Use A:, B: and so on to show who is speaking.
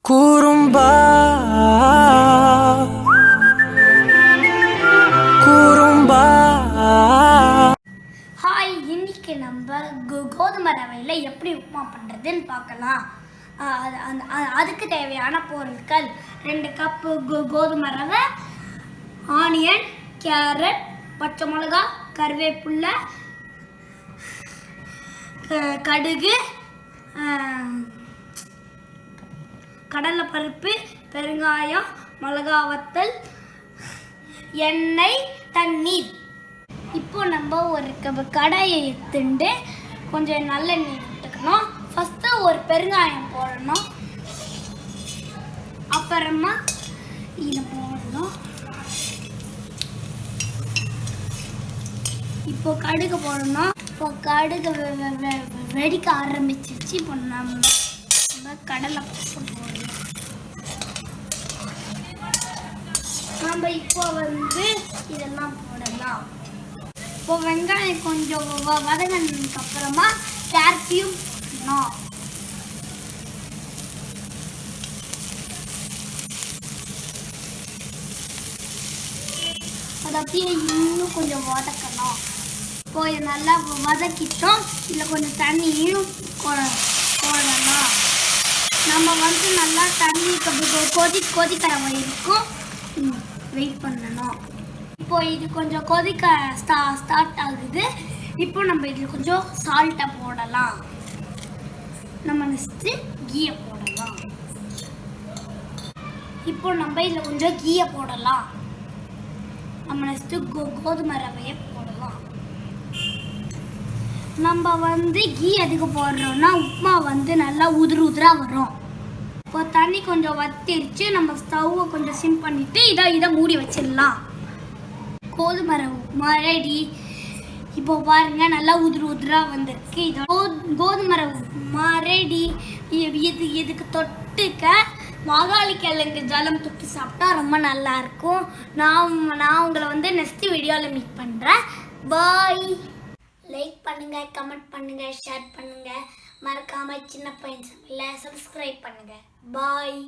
A: குறும்பா குறும்பா.
B: ஹாய், இன்னைக்கு நம்ம கோதுமை ரவையில் எப்படி உப்புமா பண்ணுறதுன்னு பார்க்கலாம். அதுக்கு தேவையான பொருட்கள் 2 கப்பு கோதுமை ரவை, ஆனியன், கேரட், பச்சை மிளகா, கருவேப்பிலை, கடுகு, கடலைப்பருப்பு, பெருங்காயம், மிளகா வத்தல், எண்ணெய், தண்ணீர். இப்போ நம்ம ஒரு கடாயை எடுத்துட்டு கொஞ்சம் நல்லெண்ணெய் விட்டுக்கணும். ஃபஸ்ட்டு ஒரு பெருங்காயம் போடணும், அப்புறமா இதை போடணும். இப்போ கடுகு போடணும். இப்போ கடுகு வெடிக்க ஆரம்பிச்சிருச்சு. இப்போ நம்ம கடலை போடணும். நம்ம இப்போ இதெல்லாம் போடலாம். இப்போ வெங்காயம் கொஞ்சம் வதங்கினதுக்கு அப்புறமா கேரட்டையும் போடணும். அதை அப்படியே இன்னும் கொஞ்சம் வதக்கணும். இப்போ இது நல்லா வதக்கிட்டோம். இதில் கொஞ்சம் தண்ணியும் போடலாம். நம்ம நல்லா தண்ணி கொதிக்கிற வரைக்கும் வெயிட் பண்ணணும். இப்போ இது கொஞ்சம் கொதிக்க ஸ்டார்ட் ஆகுது. இப்போ நம்ம இதில் கொஞ்சம் சால்ட்டை போடலாம். நம்ம நெக்ஸ்ட்டு கீயை போடலாம். இப்போ நம்ம இதில் கொஞ்சம் கீயை போடலாம். நம்ம நெக்ஸ்ட்டு கோதுமை ரவையை போடலாம். நம்ம கீ எதுக்கு போடுறோம்னா உப்புமா நல்லா உதிராக வரும். இப்போ தண்ணி கொஞ்சம் வத்திருச்சு. நம்ம ஸ்டவ்வை கொஞ்சம் சிம் பண்ணிவிட்டு இதை மூடி வச்சிடலாம். கோதுமை ரவை உப்புமா ரெடி. இப்போ பாருங்க, நல்லா உதிராக வந்திருக்கு. இதை கோதுமை ரவை உப்புமா ரெடி. இதுக்கு தொட்டுக்க மாகாளி கிழங்கு ஜலம் தொட்டு சாப்பிட்டா ரொம்ப நல்லா இருக்கும். நான் உங்களை நெக்ஸ்ட் வீடியோவில் மீட் பண்ணுறேன். பாய். லைக் பண்ணுங்க, கமெண்ட் பண்ணுங்க, ஷேர் பண்ணுங்க. மறக்காம சின்ன பையன் சமையலை சப்ஸ்கிரைப் பண்ணுங்க. பாய்.